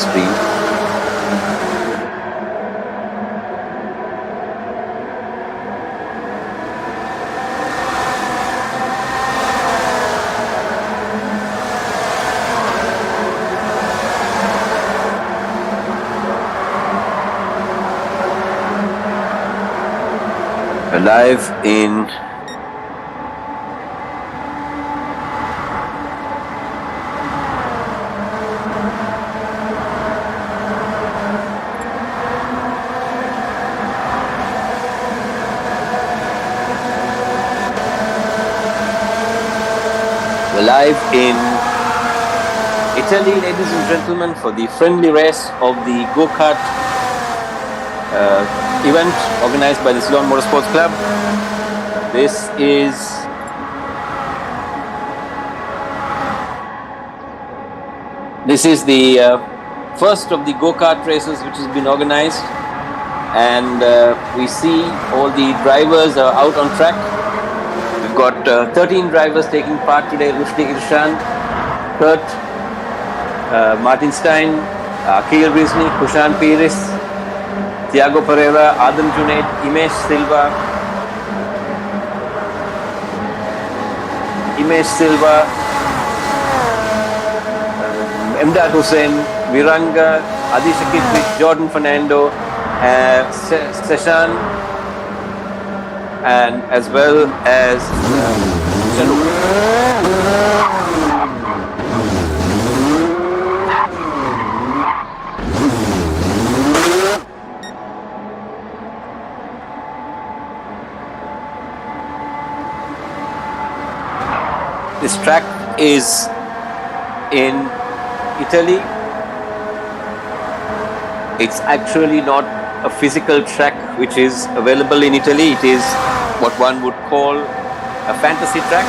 screen. Live in Italy, ladies and gentlemen, for the friendly race of the go-kart event organized by the Ceylon Motorsports Club. This is the first of the go-kart races which has been organized, and we see all the drivers are out on track. We've got 13 drivers taking part today: Rushdie Irshan, Kurt Martinstein, Akil Rizmi, Kushan Piris, Tiago Pereira, Adam Junaid, Imesh Silva, Emdad Hussain, Viranga, Adisha Kitwik, Jordan Fernando, Seshan, and as well as This track is in Italy. It's actually not a physical track which is available in Italy. It is what one would call a fantasy track.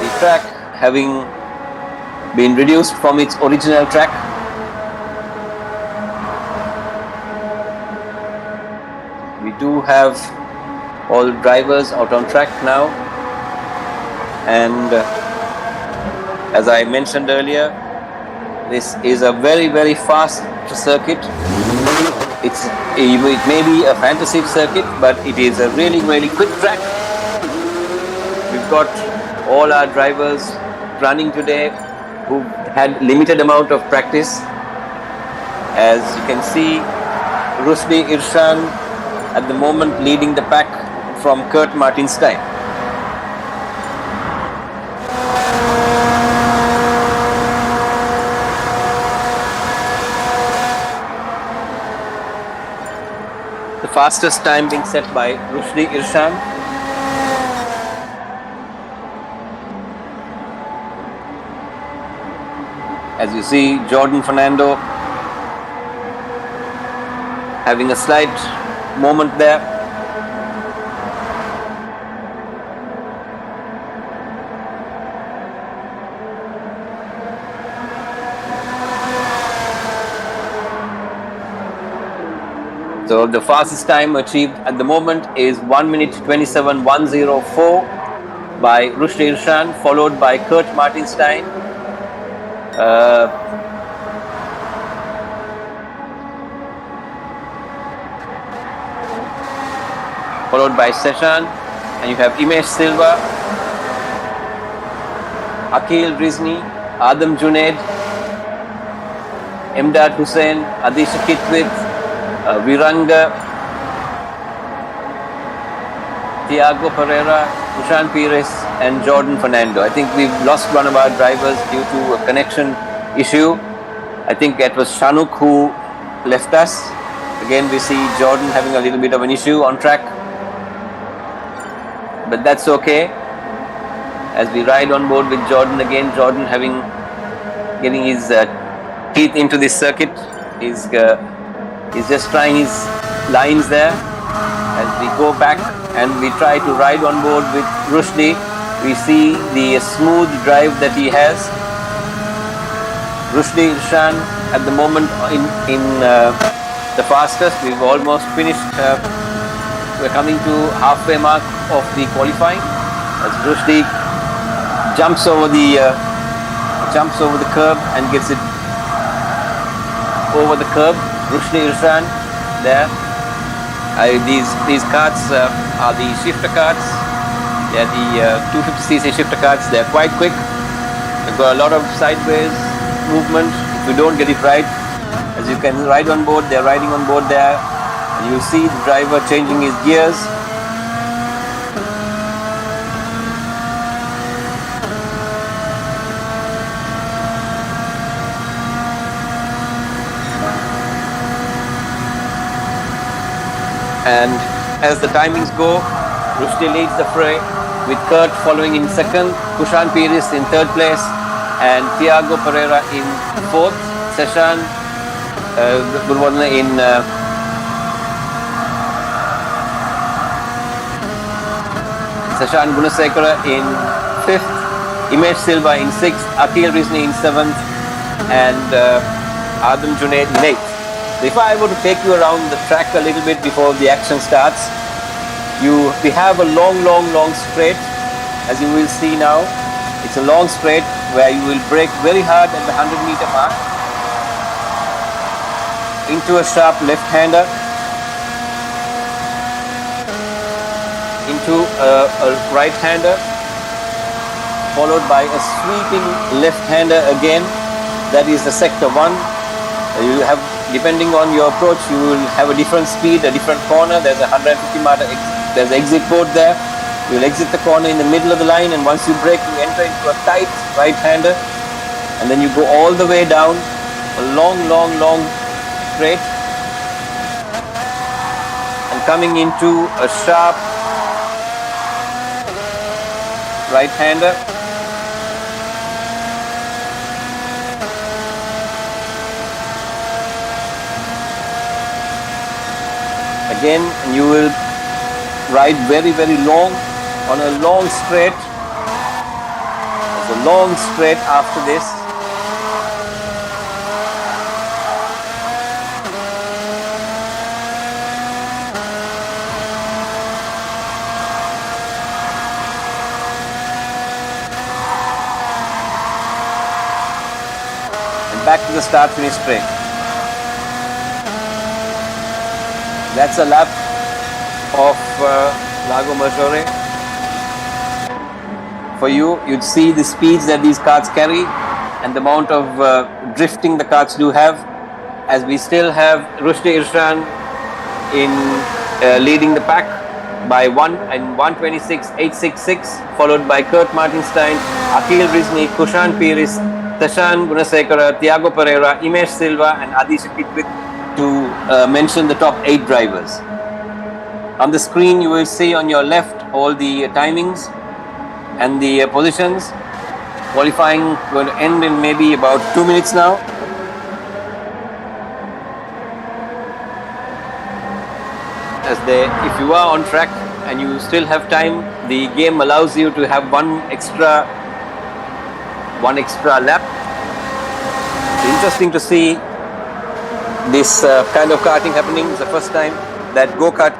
The track having been reduced from its original track. We do have all drivers out on track now, and as I mentioned earlier, this is a very, very fast circuit. It may be a fantasy circuit, but it is a really, really quick track. We've got all our drivers running today who had limited amount of practice. As you can see, Rushdie Irshan at the moment leading the pack from Kurt Martinstein. The fastest time being set by Rushdie Irshan. As you see, Jordan Fernando having a slight moment there. So the fastest time achieved at the moment is 1 minute 27.104 by Rushdie Irshan, followed by Kurt Martinstein. Followed by Seshan, and you have Imesh Silva, Akil Rizmi, Adam Junaid, Emdad Hussain, Adisha Kitwit, Viranga, Tiago Pereira, Kushan Piris, and Jordan Fernando. I think we've lost one of our drivers due to a connection issue. I think it was Shanuk who left us. Again, we see Jordan having a little bit of an issue on track. But that's okay. As we ride on board with Jordan again, Jordan getting his teeth into this circuit. He's just trying his lines there. As we go back and we try to ride on board with Rushdie, we see the smooth drive that he has. Rushdie Irshan at the moment in the fastest. We've almost finished. We're coming to halfway mark of the qualifying. as Rushdie jumps over the curb and gets it over the curb. Rushdie Irfan there. These karts are the shifter karts. They are the 250cc shifter karts. They are quite quick. They've got a lot of sideways movement. If you don't get it right, as you can ride on board, they're riding on board there, and you see the driver changing his gears. And as the timings go, Rushdie leads the fray, with Kurt following in second, Kushan Piris in third place, and Tiago Pereira in fourth, Seshan Gurwardena in Seshan Gunasekara in fifth, Imesh Silva in sixth, Akil Rizni in seventh, and Adam Junaid in eighth. So if I were to take you around the track a little bit before the action starts, we have a long straight, as you will see now. It's a long straight where you will brake very hard at the 100-meter mark into a sharp left-hander, into a right-hander, followed by a sweeping left-hander again. That is the sector 1. You have, depending on your approach, you will have a different speed, a different corner. There's a 150-meter there's an exit board there. You will exit the corner in the middle of the line, and once you brake, you enter into a tight right-hander, and then you go all the way down a long straight, and coming into a sharp right-hander. Again, you will ride very long on a long straight. There's a long straight after this. And back to the start-finish straight. That's a lap of Lago Maggiore. For you, you'd see the speeds that these karts carry and the amount of drifting the karts do have, as we still have Rushdie Irfan in leading the pack by 1:26.866, followed by Kurt Martinstein, Akil Rizni, Kushan Piris, Tashan Gunasekara, Tiago Pereira, Imesh Silva, and Adi Shakitwit, to mention the top 8 drivers. On the screen, you will see on your left all the timings and the positions. Qualifying going to end in maybe about 2 minutes now. If you are on track and you still have time, the game allows you to have one extra lap. It's interesting to see this kind of karting happening. It's the first time that go-kart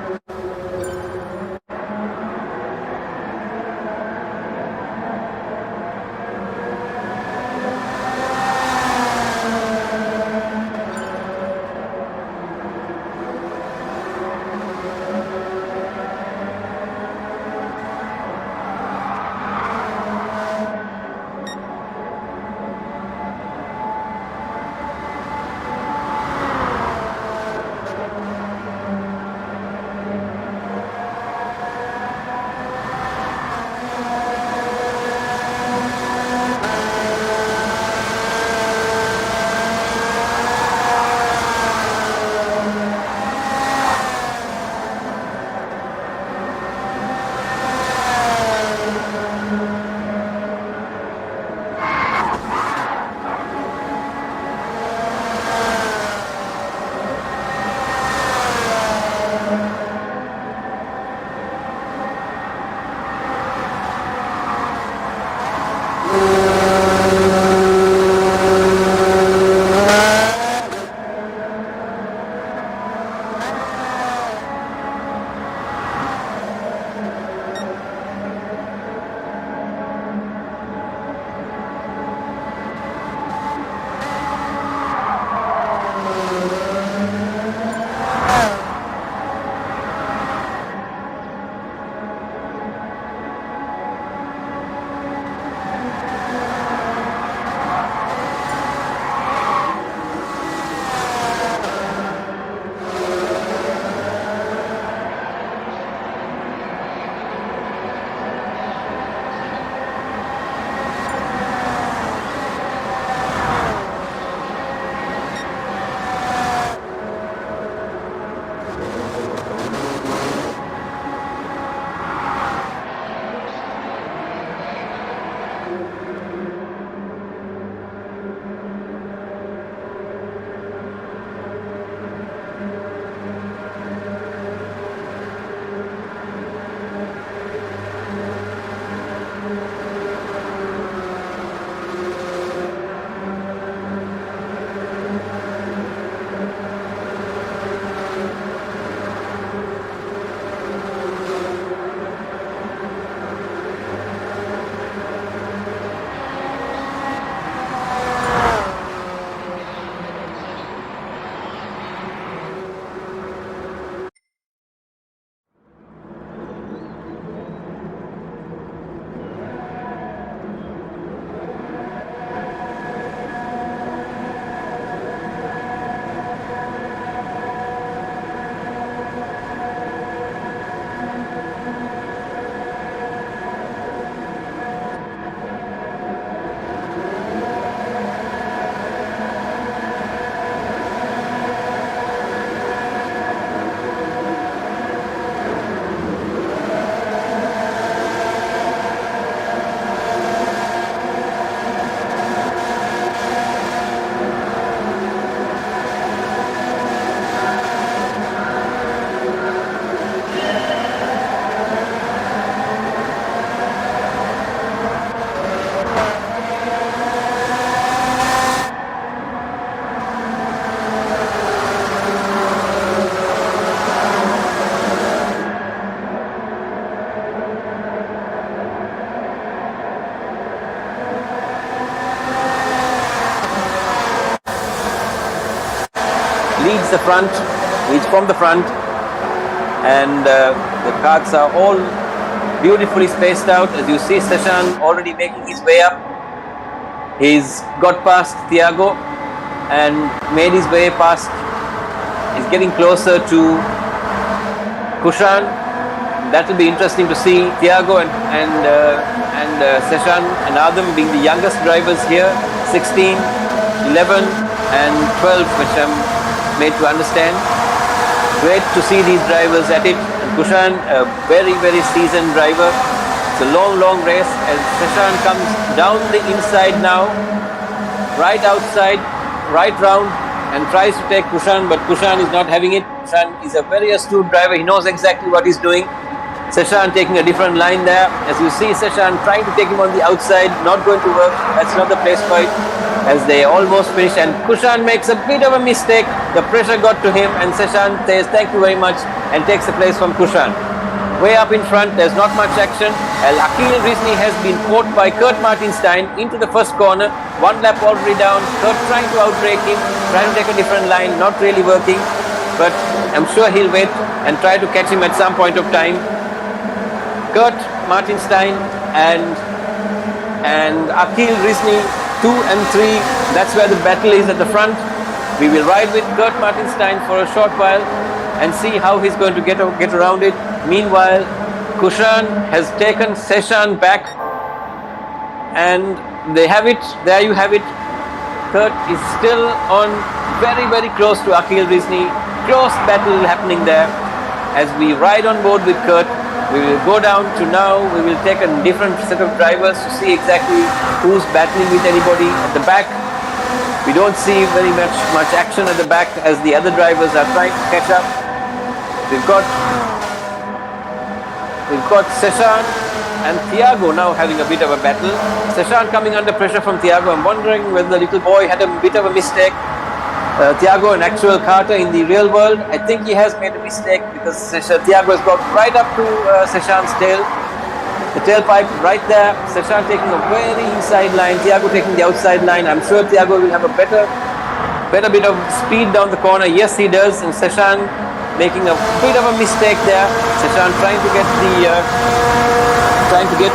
leads from the front, and the carts are all beautifully spaced out. As you see, Seshan already making his way up. He's got past Thiago and made his way past. He's getting closer to Kushan. That will be interesting to see. Thiago and Seshan and Adam being the youngest drivers here, 16, 11 and 12, which I'm made to understand. Great to see these drivers at it. And Kushan, a very, very seasoned driver. It's a long, long race as Seshan comes down the inside now, right outside, right round, and tries to take Kushan, but Kushan is not having it. Kushan is a very astute driver. He knows exactly what he's doing. Seshan taking a different line there. As you see, Seshan trying to take him on the outside, not going to work. That's not the place for it, as they almost finish. And Kushan makes a bit of a mistake. The pressure got to him, and Seshan says thank you very much and takes the place from Kushan. Way up in front, there's not much action. Akil Rizni has been caught by Kurt Martinstein into the first corner. One lap already down. Kurt trying to outbrake him, trying to take a different line, not really working. But I'm sure he'll wait and try to catch him at some point of time. Kurt Martinstein and Akil Rizni, 2 and 3. That's where the battle is at the front. We will ride with Kurt Martinstein for a short while and see how he's going to get around it. Meanwhile, Kushan has taken Seshan back, and they have it. There you have it. Kurt is still on, very, very close to Akil Rizni. Close battle happening there. As we ride on board with Kurt, we will go down to now. We will take a different set of drivers to see exactly who's battling with anybody at the back. We don't see very much action at the back as the other drivers are trying to catch up. We've got Seshan and Thiago now having a bit of a battle. Seshan coming under pressure from Thiago. I'm wondering whether the little boy had a bit of a mistake. Thiago, an actual karter in the real world, I think he has made a mistake because Thiago has got right up to Seshan's tail. The tailpipe right there. Seshan taking a very inside line. Thiago taking the outside line. I'm sure Thiago will have a better bit of speed down the corner. Yes, he does. And Seshan making a bit of a mistake there. Seshan trying to get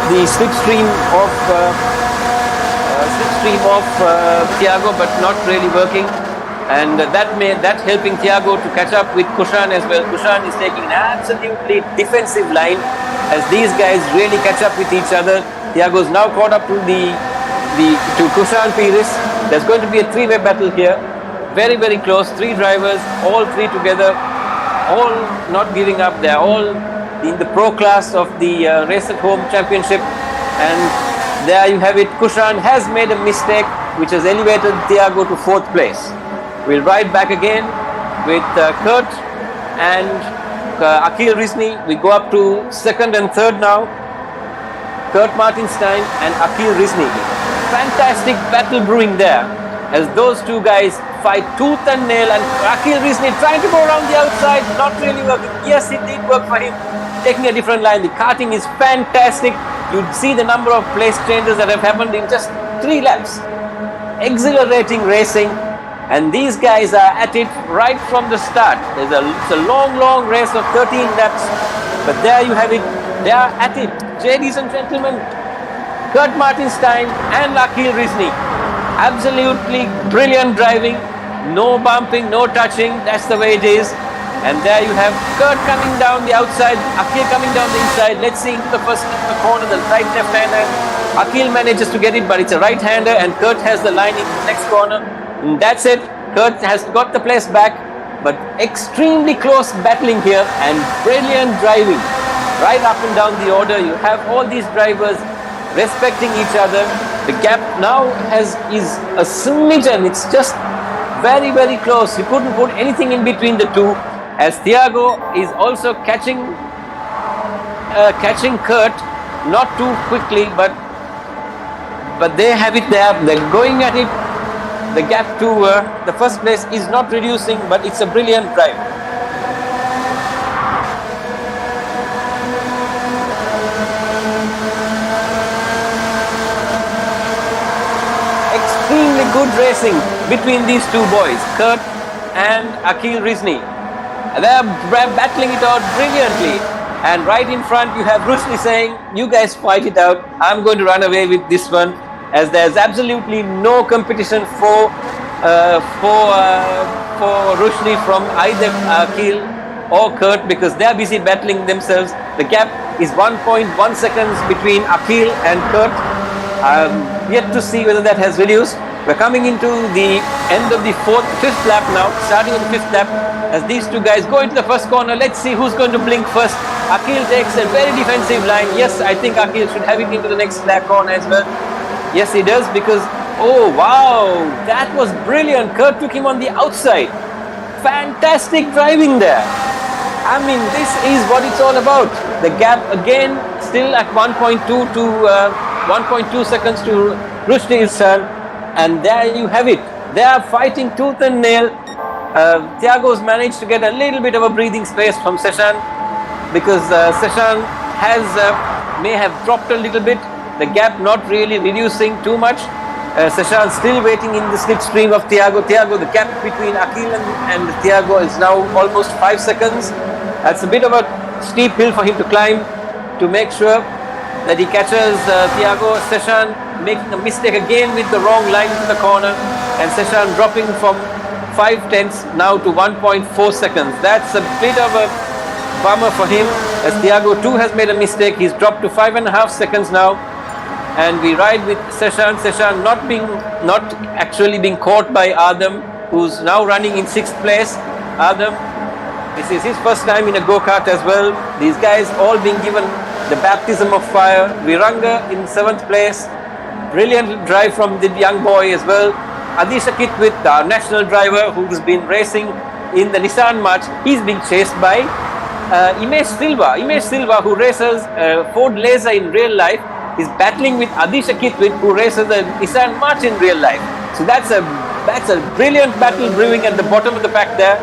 the slipstream of Thiago, but not really working. And that helping Thiago to catch up with Kushan as well. Kushan is taking an absolutely defensive line as these guys really catch up with each other. Thiago's now caught up to Kushan Pires. There's going to be a three-way battle here. Very, very close. 3 drivers, all 3 together, all not giving up. They're all in the pro class of the Race at Home Championship. And there you have it. Kushan has made a mistake which has elevated Thiago to 4th place. We'll ride back again with Kurt and Akil Rizni. We go up to 2nd and 3rd now. Kurt Martinstein and Akil Rizni. Fantastic battle brewing there as those 2 guys fight tooth and nail, and Akil Rizni trying to go around the outside, not really working. Yes, it did work for him, taking a different line. The karting is fantastic. You'd see the number of place changes that have happened in just 3 laps. Exhilarating racing. And these guys are at it right from the start. It's a long, long race of 13 laps. But there you have it. They are at it. Ladies and gentlemen, Kurt Martinstein and Akil Rizni. Absolutely brilliant driving. No bumping, no touching. That's the way it is. And there you have Kurt coming down the outside. Akil coming down the inside. Let's see into the first corner, the right left-hander. Akil manages to get it, but it's a right-hander. And Kurt has the line in the next corner. And that's it. Kurt has got the place back, but extremely close battling here and brilliant driving right up and down the order. You have all these drivers respecting each other. The gap now is a smidgen. It's just very, very close. You couldn't put anything in between the 2, as Thiago is also catching Kurt, not too quickly, but they have it there. They're going at it. The gap to the first place is not reducing, but it's a brilliant drive. Extremely good racing between these 2 boys, Kurt and Akhil Rizni. They're battling it out brilliantly. And right in front, you have Rushdie saying, "You guys fight it out. I'm going to run away with this one," as there's absolutely no competition for Rushdie from either Akhil or Kurt, because they're busy battling themselves. The gap is 1.1 seconds between Akhil and Kurt. Yet to see whether that has reduced. We're coming into the end of the fifth lap now, starting on the fifth lap, as these two guys go into the first corner. Let's see who's going to blink first. Akhil takes a very defensive line. Yes, I think Akhil should have it into the next lap corner as well. Yes, he does, because, oh wow, that was brilliant. Kurt took him on the outside. Fantastic driving there. I mean, this is what it's all about. The gap again still at 1.2 to 1.2 seconds to Rushdie's turn. And there you have it. They are fighting tooth and nail. Thiago's managed to get a little bit of a breathing space from Seshan, because Seshan may have dropped a little bit. The gap not really reducing too much. Seshan still waiting in the slipstream of Thiago. The gap between Akhil and Thiago is now almost 5 seconds. That's a bit of a steep hill for him to climb to make sure that he catches Thiago. Seshan making a mistake again with the wrong line into the corner, and Seshan dropping from 5/10 now to 1.4 seconds. That's a bit of a bummer for him, as Thiago too has made a mistake. He's dropped to 5.5 seconds now, and we ride with Seshan. Seshan not actually being caught by Adam, who's now running in 6th place. Adam, this is his first time in a go-kart as well. These guys all being given the baptism of fire. Viranga in 7th place. Brilliant drive from the young boy as well. Adisha Kitwit, our national driver, who's been racing in the Nissan March, he's being chased by Imesh Silva. Imesh Silva, who races Ford Laser in real life, is battling with Adisha Kitwit, who races the Nissan March in real life. So that's a brilliant battle brewing at the bottom of the pack there,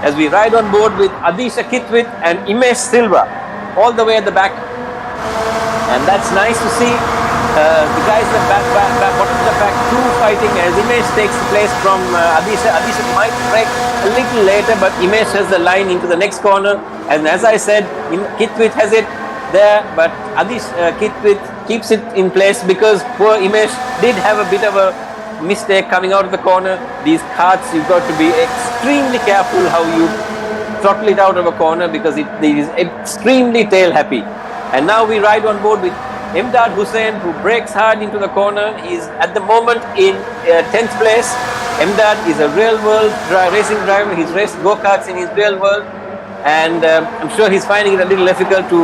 as we ride on board with Adisha Kitwit and Imesh Silva all the way at the back. And that's nice to see. The guys at the bottom of the pack too fighting, as Imesh takes the place from Adisha. Adisha might break a little later, but Imesh has the line into the next corner. And as I said, Kitwit has it there, but Kitwit keeps it in place, because poor Imesh did have a bit of a mistake coming out of the corner. These karts, you've got to be extremely careful how you throttle it out of a corner, because it is extremely tail happy. And now we ride on board with Imdad Hussain, who breaks hard into the corner. He's at the moment in 10th place. Imdad is a real world racing driver. He's raced go-karts in his real world, and I'm sure he's finding it a little difficult to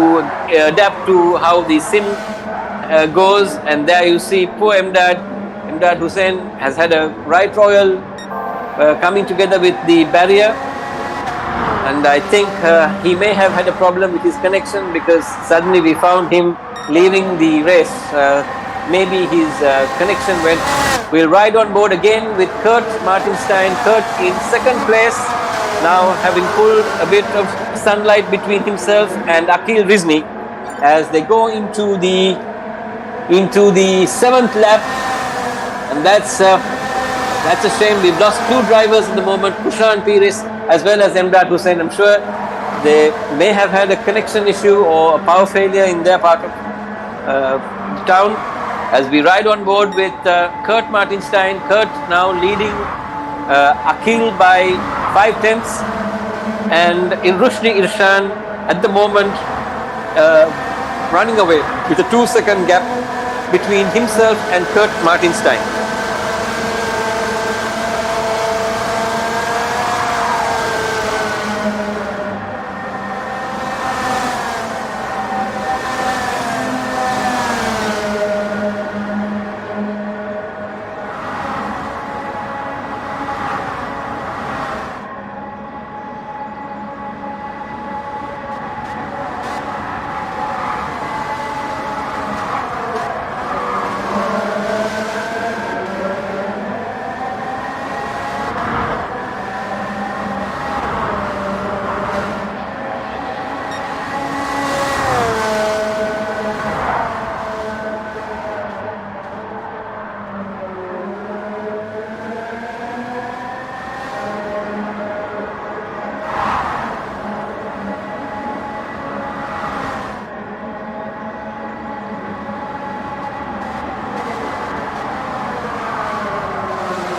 adapt to how the sim goes. And there you see poor Imdad Hussain has had a right royal coming together with the barrier, and I think he may have had a problem with his connection, because suddenly we found him leaving the race. Maybe his connection went. We'll ride on board again with Kurt Martinstein. Kurt in 2nd place, now having pulled a bit of sunlight between himself and Akhil Rizni, as they go into the 7th lap. And that's a shame. We've lost 2 drivers at the moment, Kushan Pires as well as Imdad Hussain. I'm sure they may have had a connection issue or a power failure in their part of town, as we ride on board with Kurt Martinstein. Kurt now leading Akhil by 5/10, and Rushdie Irshan at the moment running away with a 2-second gap between himself and Kurt Martinstein.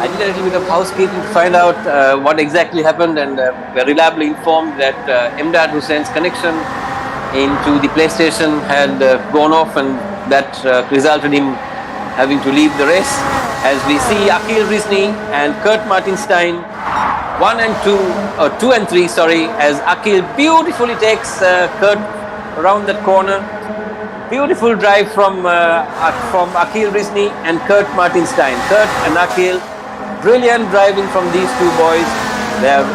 I did a little bit of housekeeping to find out what exactly happened, and we're reliably informed that Imdad Hussein's connection into the PlayStation had gone off, and that resulted in him having to leave the race. As we see Akil Rizni and Kurt Martinstein 1 and 2, or 2 and 3, sorry, as Akil beautifully takes Kurt around that corner. Beautiful drive from Akil Rizni and Kurt Martinstein. Kurt and Akil, brilliant driving from these two boys. They have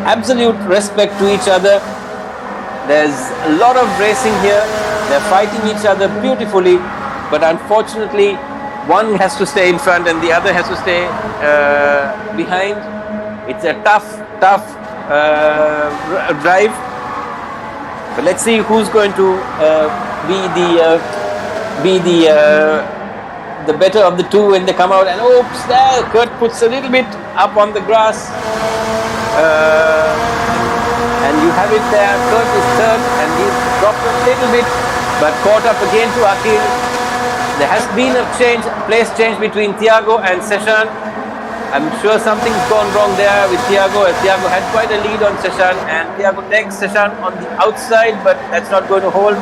absolute respect to each other. There's a lot of racing here. They're fighting each other beautifully, but unfortunately, one has to stay in front and the other has to stay behind. It's a tough drive. But let's see who's going to be the better of the two when they come out. And oops, there Kurt puts a little bit up on the grass, and you have it there. Kurt is third, and he's dropped a little bit, but caught up again to Akil. There has been a place change between Thiago and Seshan. I'm sure something's gone wrong there with Thiago, as Thiago had quite a lead on Seshan, and Thiago takes Seshan on the outside, but that's not going to hold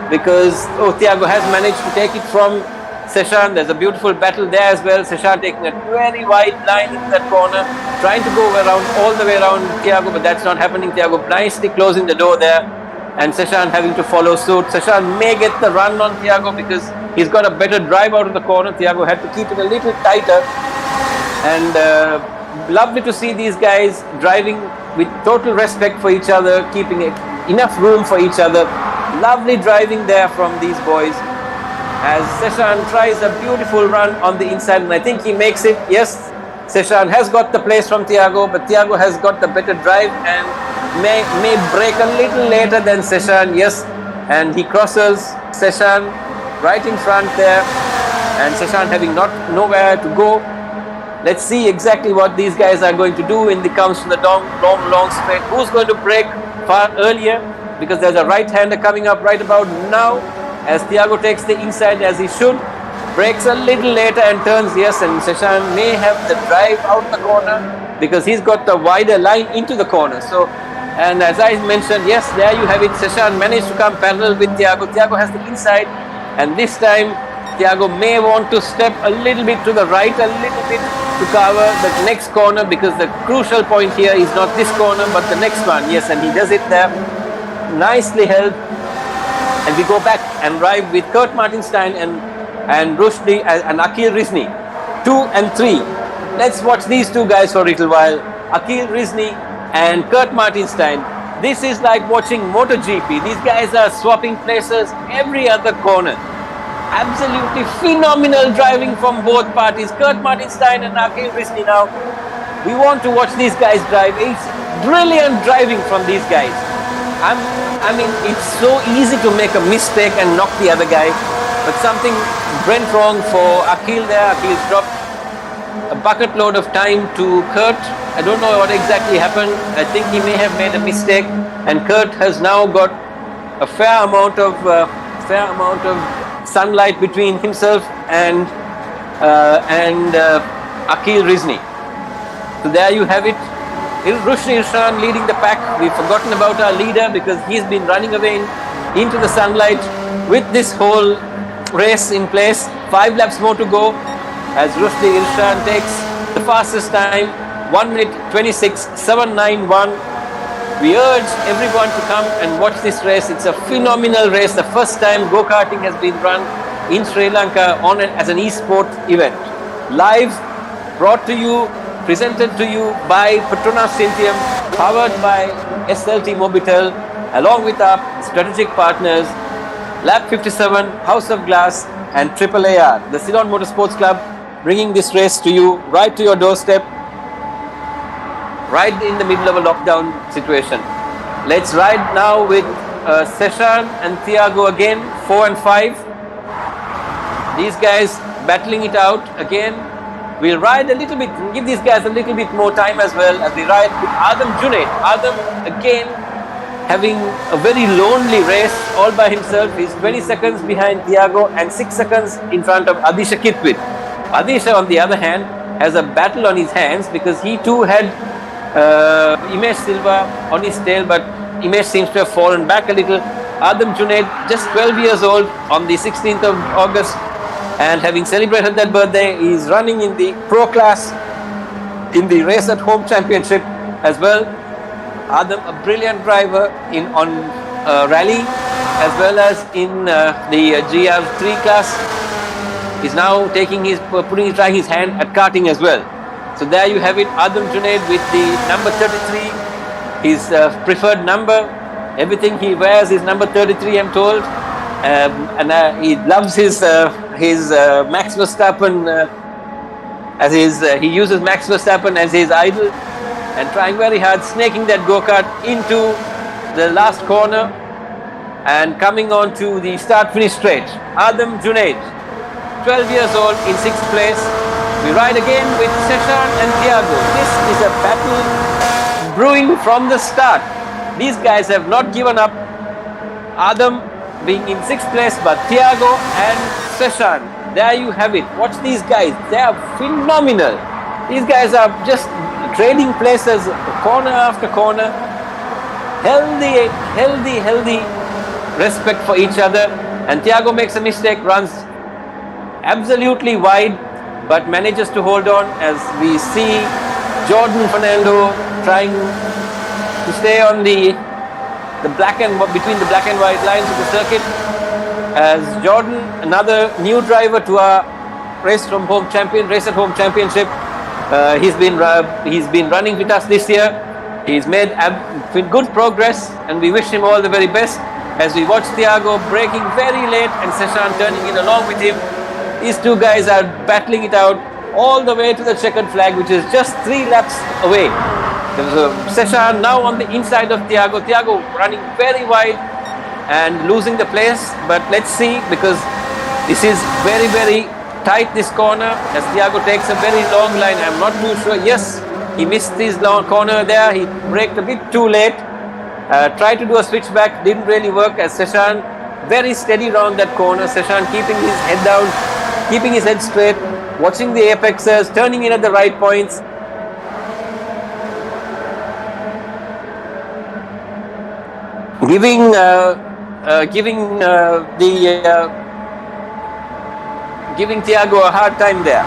because Thiago has managed to take it from Seshan. There's a beautiful battle there as well. Seshan taking a very wide line into that corner, trying to go around all the way around Thiago, but that's not happening. Thiago nicely closing the door there, and Seshan having to follow suit. Seshan may get the run on Thiago because he's got a better drive out of the corner. Thiago had to keep it a little tighter. And lovely to see these guys driving with total respect for each other, keeping enough room for each other. Lovely driving there from these boys. As Seshan tries a beautiful run on the inside, and I think he makes it. Yes, Seshan has got the place from Thiago, but Thiago has got the better drive and may break a little later than Seshan. Yes, and he crosses Seshan right in front there, and Seshan having nowhere to go. Let's see exactly what these guys are going to do when it comes to the long straight. Who's going to break far earlier? Because there's a right-hander coming up right about now, as Thiago takes the inside as he should. Breaks a little later and turns, yes, and Seshan may have the drive out the corner because he's got the wider line into the corner. So, and as I mentioned, yes, there you have it. Seshan managed to come parallel with Thiago. Thiago has the inside, and this time Thiago may want to step a little bit to the right, a little bit to cover the next corner, because the crucial point here is not this corner but the next one. Yes, and he does it there. Nicely held. And we go back and ride with Kurt Martinstein and Rushdie and Akil Rizni. 2 and 3. Let's watch these two guys for a little while. Akil Rizni and Kurt Martinstein. This is like watching MotoGP. These guys are swapping places every other corner. Absolutely phenomenal driving from both parties. Kurt Martinstein and Akil Rizni now. We want to watch these guys drive. It's brilliant driving from these guys. I mean, it's so easy to make a mistake and knock the other guy, but something went wrong for Akil there. Akil's dropped a bucket load of time to Kurt. I don't know what exactly happened. I think he may have made a mistake, and Kurt has now got a fair amount of sunlight between himself and Akil Rizni. So there you have it. Rushdie Irshan leading the pack. We've forgotten about our leader because he's been running away into the sunlight with this whole race in place. 5 laps more to go as Rushdie Irshan takes the fastest time, 1 minute 26.791. We urge everyone to come and watch this race. It's a phenomenal race. The first time go-karting has been run in Sri Lanka as an eSport event. Live, brought to you, presented to you by Petronas Synthium, powered by SLT Mobitel, along with our strategic partners, Lab 57, House of Glass, and AAAR, the Ceylon Motorsports Club, bringing this race to you, right to your doorstep, right in the middle of a lockdown situation. Let's ride now with Seshan and Thiago again, 4 and 5. These guys battling it out again. We'll ride a little bit, give these guys a little bit more time as well as we ride with Adam Junaid. Adam again having a very lonely race all by himself. He's 20 seconds behind Thiago and 6 seconds in front of Adisha Kitwit. Adisha, on the other hand, has a battle on his hands, because he too had Imesh Silva on his tail, but Imesh seems to have fallen back a little. Adam Junaid, just 12 years old, on the 16th of August, and having celebrated that birthday, he's running in the pro class in the Race at Home Championship as well. Adam, a brilliant driver on rally as well as in the GR3 class, is now trying his hand at karting as well. So there you have it, Adam Junaid with the number 33, his preferred number. Everything he wears is number 33, I'm told, and he loves his Max Verstappen he uses Max Verstappen as his idol, and trying very hard, snaking that go-kart into the last corner and coming on to the start-finish straight. Adam Junaid, 12 years old, in 6th place. We ride again with Seshan and Thiago. This is a battle brewing from the start. These guys have not given up. Adam being in 6th place, but Thiago and Seshan, there you have it. Watch these guys. They are phenomenal. These guys are just trading places corner after corner. Healthy respect for each other. And Thiago makes a mistake, runs absolutely wide, but manages to hold on, as we see Jordan Fernando trying to stay on between the black and white lines of the circuit. As Jordan, another new driver to our Race at Home Championship, he's been running with us this year. He's made good progress, and we wish him all the very best. As we watch Thiago braking very late and Seshan turning in along with him, these two guys are battling it out all the way to the checkered flag, which is just 3 laps away. Seshan now on the inside of Thiago. Thiago running very wide and losing the place, but let's see, because this is very tight, this corner, as Thiago takes a very long line. I'm not too sure. Yes, he missed his long corner there. He braked a bit too late. Tried to do a switchback, didn't really work, as Seshan very steady around that corner. Seshan keeping his head down, keeping his head straight, watching the apexes, turning in at the right points. Giving Thiago a hard time there.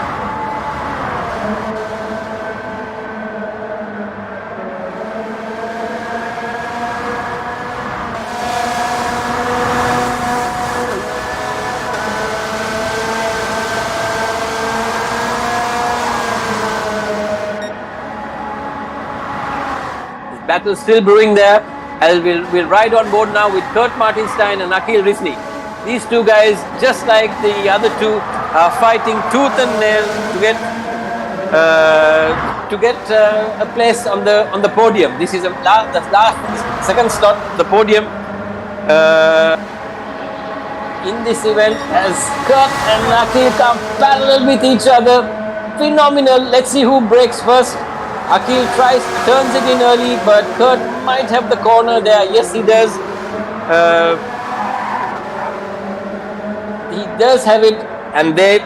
Battle still brewing there. We'll ride on board now with Kurt Martinstein and Akhil Risley. These two guys, just like the other two, are fighting tooth and nail to get a place on the podium. This is the second slot, the podium in this event, as Kurt and Akhil come parallel with each other. Phenomenal. Let's see who breaks first. Akhil turns it in early, but Kurt might have the corner there. Yes, he does. He does have it, and they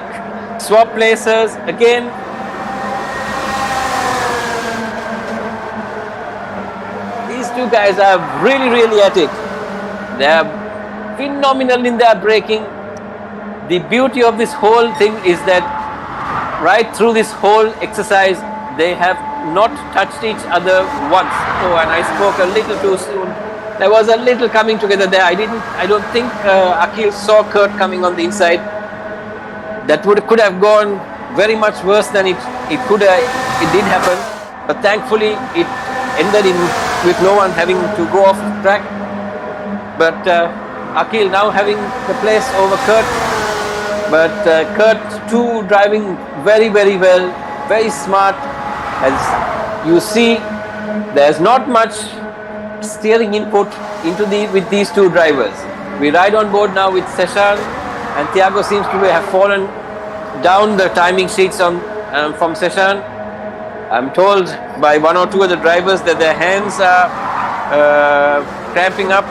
swap places again. These two guys are really at it. They are phenomenal in their braking. The beauty of this whole thing is that right through this whole exercise, they have not touched each other once. Oh, and I spoke a little too soon. There was a little coming together there. I don't think Akhil saw Kurt coming on the inside. That could have gone very much worse than it did happen. But thankfully, it ended with no one having to go off track. But Akhil now having the place over Kurt. But Kurt too driving very well, very smart. As you see, there's not much steering input with these two drivers. We ride on board now with Seshan, and Thiago seems to have fallen down the timing sheets from Seshan. I'm told by one or two of the drivers that their hands are cramping up.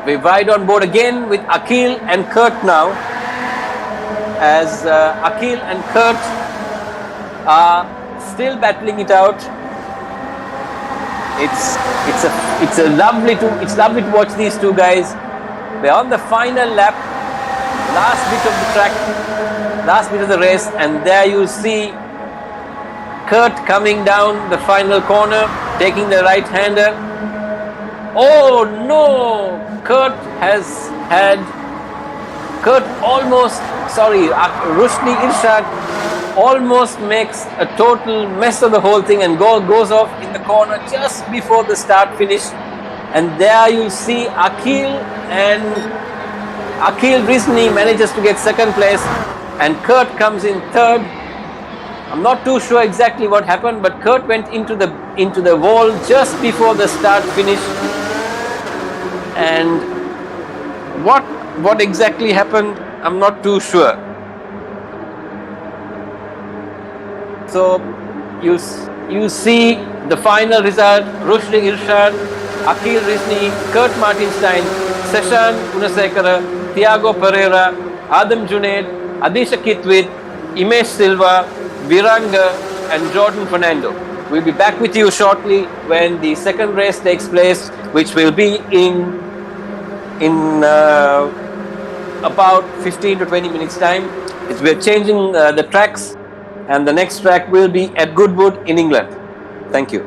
We ride on board again with Akhil and Kurt now, as Akhil and Kurt are still battling it out. It's lovely to watch these two guys. They're on the final lap, last bit of the track, last bit of the race, and there you see Kurt coming down the final corner, taking the right-hander. Oh no! Rushdie Irshad almost makes a total mess of the whole thing and goes off in the corner just before the start finish. And there you see Akhil Rizni manages to get second place, and Kurt comes in third. I'm not too sure exactly what happened, but Kurt went into the wall just before the start finish. And what exactly happened, I'm not too sure. So you see the final result: Rushdie Irshad, Akhil Rizni, Kurt Martinstein, Seshan Gunasekara, Thiago Pereira, Adam Junaid, Adisha Kitwit, Imesh Silva, Viranga, and Jordan Fernando. We'll be back with you shortly when the second race takes place, which will be in about 15 to 20 minutes time. We're changing the tracks, and the next track will be at Goodwood in England. Thank you.